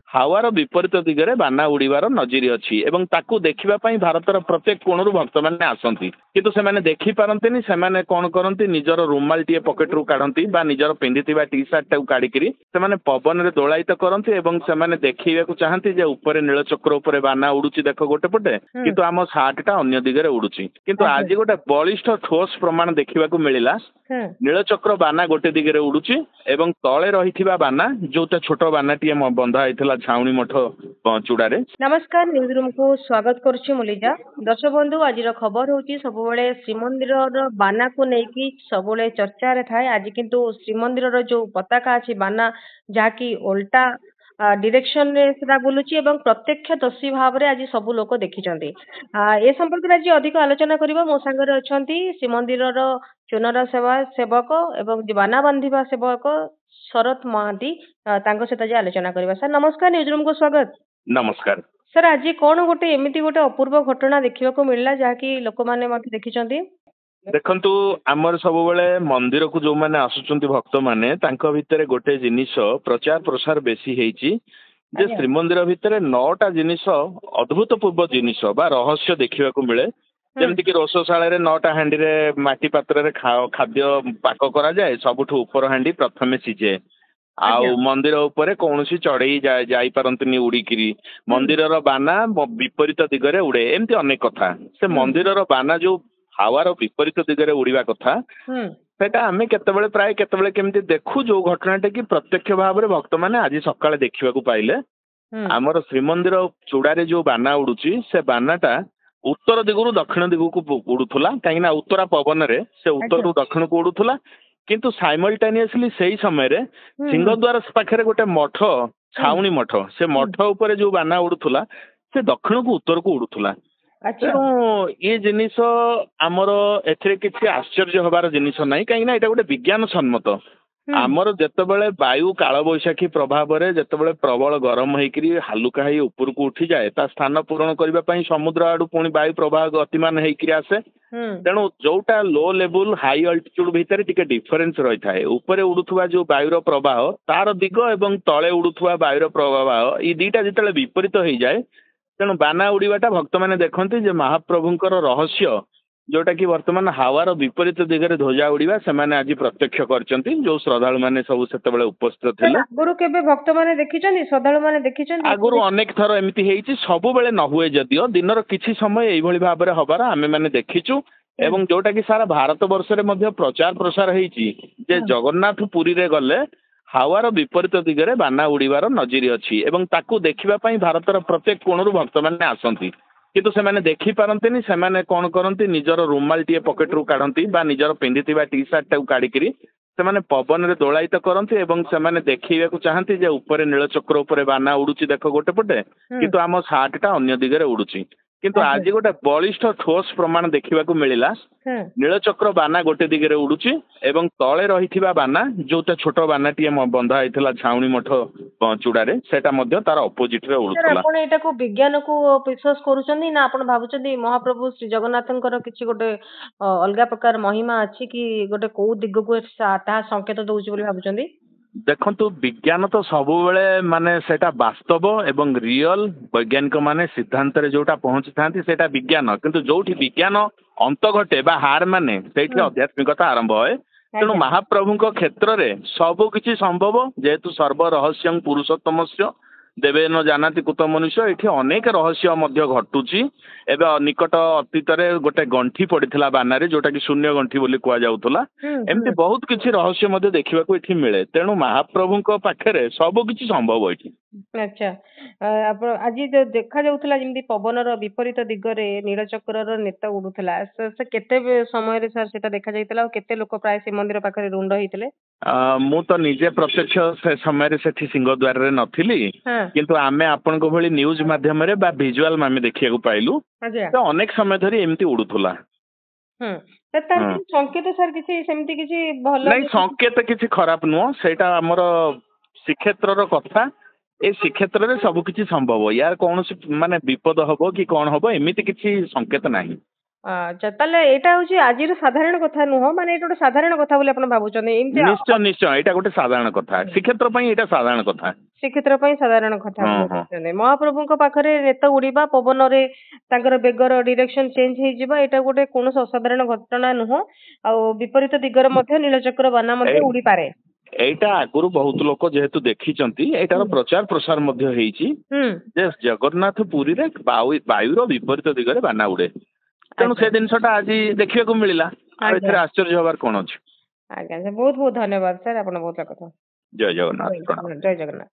ହାୱାର ବିପରୀତ ଦିଗରେ ବାନା ଉଡ଼ିବାର ନଜିର ଅଛି ଏବଂ ତାକୁ ଦେଖିବା ପାଇଁ ଭାରତର ପ୍ରତ୍ୟେକ କୋଣରୁ ଭକ୍ତମାନେ ଆସନ୍ତି କିନ୍ତୁ ସେମାନେ ଦେଖିପାରନ୍ତିନି। ସେମାନେ କ'ଣ କରନ୍ତି ନିଜର ରୁମାଲଟିଏ ପକେଟରୁ କାଢ଼ନ୍ତି ବା ନିଜର ପିନ୍ଧିଥିବା ଟି ସାର୍ଟଟାକୁ କାଢ଼ିକିରି ସେମାନେ ପବନରେ ଦୋଳାୟିତ କରନ୍ତି ଏବଂ ସେମାନେ ଦେଖେଇବାକୁ ଚାହାନ୍ତି ଯେ ଉପରେ ନୀଳଚକ୍ର ଉପରେ ବାନା ଉଡୁଛି ଦେଖ ଗୋଟେ ପଟେ କିନ୍ତୁ ଆମ ସାର୍ଟଟା ଅନ୍ୟ ଦିଗରେ ଉଡୁଛି। କିନ୍ତୁ ଆଜି ଗୋଟେ ବଳିଷ୍ଠ ଠୋସ୍ ପ୍ରମାଣ ଦେଖିବାକୁ ମିଳିଲା। ନୀଳଚକ୍ର ବାନା ଗୋଟେ ଦିଗରେ ଉଡୁଛି ଏବଂ ତଳେ ରହିଥିବା ବାନା ଯୋଉଟା ଛୋଟ ବାନାଟିଏ ବନ୍ଧା ହେଇଥିଲା ଛାଉଣି ମଠ ଚୂଡାରେ। नमस्कार न्यूज रूम को स्वागत करुछि मुलिजा। दर्शक बंधु आज खबर होची सबुबले श्रीमंदिर बाना को लेकिन सबुबले चर्चा रे थाए। आज किंतु श्रीमंदिर जो पताका अछि बाना जाकी उल्टा डिरेक्शन रे सेटा बुलुची एवं प्रत्यक्षदर्शी भाव रे आज सब लोक देखिचंती। ए संपर्क रे आज अधिक आलोचना करिबा मो संगे अछंती श्रीमंदिर चुनर सेवक एवं बाना बांधिबा सेवक शरत महांती तांको सहित आज आलोचना करिबा। सर नमस्कार न्यूज रूम को स्वागत। नमस्कार सर आज कौन गोटे एमती गोटे अपूर्व घटना देखा मिलला जहाँकि लोक मैंने देखिं। देखंतु आमर सब बेले मंदिर को जो माने आसुचंती भक्त माने तांको भितरे गोटे जिनिस प्रचार प्रसार बेसी हेची जे श्रीमंदिर भितरे 9टा जिनिस अद्भुतपूर्व जिनिस बा रहस्य देखा मिले। जमती कि रोषशाला रे 9टा हांडी रे माटी पात्र रे खाद्य पाक करा जाए सबुठ ऊपर हांडी प्रथमे सिझे आउ मंदिर उपरे कौनसी चढ़ई जाई पारंतनी उड़ीकिरी मंदिर बाना विपरीत दिगरे उड़े एमती अनेक कथा। से मंदिर बाना जो हावार विपरीत दिगरे उड़ीबा कथा सेटा आमे केतेबेले प्राय केतेबेले केमती देखु जो घटनाटा कि प्रत्यक्ष भाव रे भक्त माने आज सकाळे देखिबाकू पाइले। आमर श्रीमंदिर चूड़ारे जो बाना उड़ुची से बानाटा उत्तर दिगरु दक्षिण दिगकू उड़ुथुला कहीं उत्तरा पवन रे से उत्तर रु दक्षिण को उड़ुथुला किंतु साइमल्टेनियसली सही समय रे सिंहद्वार पाखे गोटे मठ छाउणी मठ से मठ उपरे जो बाना उड़ुथुला से दक्षिण को उत्तर को उड़ुथुला। तेणु ये जिनिस आमर एथिरे किछि आश्चर्य हबार जिनिस नाही कहीं एटा गोटे विज्ञान सम्मत। आमर जेतेबेले वायु काल बैशाखी प्रभाव रे जेतेबेले प्रबल गरम होइकरी हालुका हेई ऊपर को उठी जाए ता स्थान पूरण करबा पई समुद्र आडू पुणी वायु प्रवाह गतिमान होइकरी आसे। तेणु जोटा लो लेवल हाई अल्टीट्यूड भितर टिके डिफरेंस रही थाए ऊपर उड़ुथुवा जो वायुर प्रवाह तार दिग एवं तले उड़ुथुवा वायुर प्रवाह ई दीटा जितेबाला विपरीत हो जाए तेणु बाना उड़ीबाटा भक्त माने देखंती जे महाप्रभुंकर रहस्य जोटा कि वर्तमान हावार विपरीत दिगरे ध्वजा उड़ीबा से माने आज प्रत्यक्ष करचंती जो श्रद्धालु माने सब सेतेबेले उपस्थित थिले। आगुरु केबे भक्त माने देखिचंती श्रद्धालु माने देखिचंती आगुरु अनेक थर एमिति हेइची सब बेले न हुए जदियो दिनर किछि समय एई भली भाबरे हबार आमे माने देखिचु एवं जोटा कि सारा भारत वर्ष रे मध्य प्रचार प्रसार हेइची जे जगन्नाथ पुरी रे गले हावार विपरीत दिगरे बाना उड़ीबार नजिर अछि एवं ताकू देखिबा पई भारतर प्रत्येक कोणरू भक्त माने आसंती किंतु सेमाने देखि पारंतिनी। सेमाने कोन करंती निजर रुमालटिए पकेटरू काढंती बा निजर पिंधिथिबा टी सार्टटाକୁ काढिकिरी सेमाने पवନରେ ଦୋଳାୟିତ କରନ୍ତି ଏବଂ ସେମାନେ ଦେଖେଇବାକୁ ଚାହାନ୍ତି ଯେ ଉପରେ ନୀଳଚକ୍ର ଉପରେ ବାନା ଉଡୁଛି ଦେଖ ଗୋଟେ ପଟେ କିନ୍ତୁ ଆମ ସାର୍ଟଟା ଅନ୍ୟ ଦିଗରେ ଉଡୁଛି। କିନ୍ତୁ ଆଜି ଗୋଟେ ବଳିଷ୍ଠ ଠୋସ୍ ପ୍ରମାଣ ଦେଖିବାକୁ ମିଳିଲା। ନୀଳଚକ୍ର ବାନା ଗୋଟେ ଦିଗରେ ଉଡୁଛି ଏବଂ ତଳେ ରହିଥିବା ବାନା ଯୋଉଟା ଛୋଟ ବାନାଟିଏ ବନ୍ଧା ହେଇଥିଲା ଛାଉଣି ମଠ ଚୂଡାରେ ସେଟା ମଧ୍ୟ ତାର ଅପୋଜିଟ ରେ ଉଡୁଥିଲା। ଆପଣ ଏଟାକୁ ବିଜ୍ଞାନ को विश्वास करूचंदी ना आपण भाबुचंदी महाप्रभु श्री जगन्नाथंकर किछि गोटे अलगा प्रकार महिमा अछि कि गोटे को दिग को ता संकेत दउछि बोली भाबुचंदी। देखंतु विज्ञान तो सब बेले माने सेटा वास्तव एवं रियल वैज्ञानिक माने सिद्धांत रे जोटा पहुंची थांती सेटा विज्ञान किंतु जोठी विज्ञान अंत घटे बा हार माने सेठी आध्यात्मिकता आरंभ होय। तेणु महाप्रभुंक क्षेत्र रे सब किछि संभव जेहेतु सर्व रहस्यं पुरुषोत्तमस्य देवेन जानाति कुत मनुष्य एठी अनेक रहस्य मध्य घटुची। एबे निकट अतीत रे गोटे गंठी पड़िथिला बानारे जोटा कि शून्य गंठी बोली कुआ जाउतला एमती बहुत किछि रहस्य मध्य देखिबा को एठी मिले। तेणु महाप्रभुंक पाखरे सब किछि संभव एठी। अच्छा आपण आज जो देखा जाउतला जेमती पवनर विपरीत दिगरे नीलचक्रर नेता उडुथला से केते समय रे सर सेटा देखा जाइतला और केते लोक प्राय से मंदिर पाखरे रुंड होइतले। मु तो निजे प्रत्यक्ष से समय रे सेठी सिंहद्वार रे नथिली किंतु आमे आपन को भली न्यूज माध्यम रे बा विजुअल मामे देखिया को पाइलु तो अनेक समय धरी एमती उडुथला। संकेत सर किछि सेमती किछि भलो नहीं संकेत किछि खराब नुह सेटा हमर श्रीक्षेत्र कथा ए श्रीक्षेत्र रे सब किछि संभव यार कौन माने विपद हबो कि कौन हबो एमिति किछि संकेत नाही। ଆଚ୍ଛା ତାହେଲେ ଏଇଟା ହଉଛି ଆଜିର ସାଧାରଣ କଥା ନୁହଁ ମାନେ ଏଇଟା ଗୋଟେ ସାଧାରଣ କଥା ବୋଲି ଆପଣ ଭାବୁଛନ୍ତି ଏମିତି ନିଶ୍ଚୟ ନିଶ୍ଚୟ ଏଇଟା ଗୋଟେ ସାଧାରଣ କଥା ଶ୍ରୀକ୍ଷେତ୍ର ପାଇଁ ଏଇଟା ସାଧାରଣ କଥା। ଶ୍ରୀକ୍ଷେତ୍ର ପାଇଁ ସାଧାରଣ କଥା ହଁ ବୋଲି ହଁ କହୁଛନ୍ତି ମହାପ୍ରଭୁଙ୍କ ପାଖରେ ରେତ ଉଡିବା ପବନରେ ତାଙ୍କର ବେଗର ଡିରେକ୍ସନ ଚେଞ୍ଜ ହେଇଯିବା ଏଇଟା ଗୋଟେ କୌଣସି ଅସାଧାରଣ ଘଟଣା ନୁହଁ ଆଉ ବିପରୀତ ଦିଗରେ ମଧ୍ୟ ନୀଳଚକ୍ର ବାନା ମଧ୍ୟ ଏଇ- ଉଡିପାରେ। ଏଇଟା ଆଗରୁ ବହୁତ ଲୋକ ଯେହେତୁ ଦେଖିଛନ୍ତି ଏଇଟାର ପ୍ରଚାର ପ୍ରସାର ମଧ୍ୟ ହେଇଛି ହୁଁ ଯେ ଜଗନ୍ନାଥ ପୁରୀରେ ବାୟୁର ବିପରୀତ ଦିଗରେ ବାନା ଉଡେ। ତେଣୁ ଆଜ୍ଞା ସେ ଜିନିଷଟା ଆଜି ଦେଖିବାକୁ ମିଳିଲା ଆଉ ଆଜ୍ଞା ଏଥିରେ ଆଶ୍ଚର୍ଯ୍ୟ ହବାର କଣ ଅଛି। ଆଜ୍ଞା ବହୁତ ବହୁତ ଧନ୍ୟବାଦ ସାର୍ ଆପଣ ବହୁତ କଥା ଜୟ ଜଗନ୍ନାଥ ପ୍ରଣାମ। ଜୟ ଜଗନ୍ନାଥ।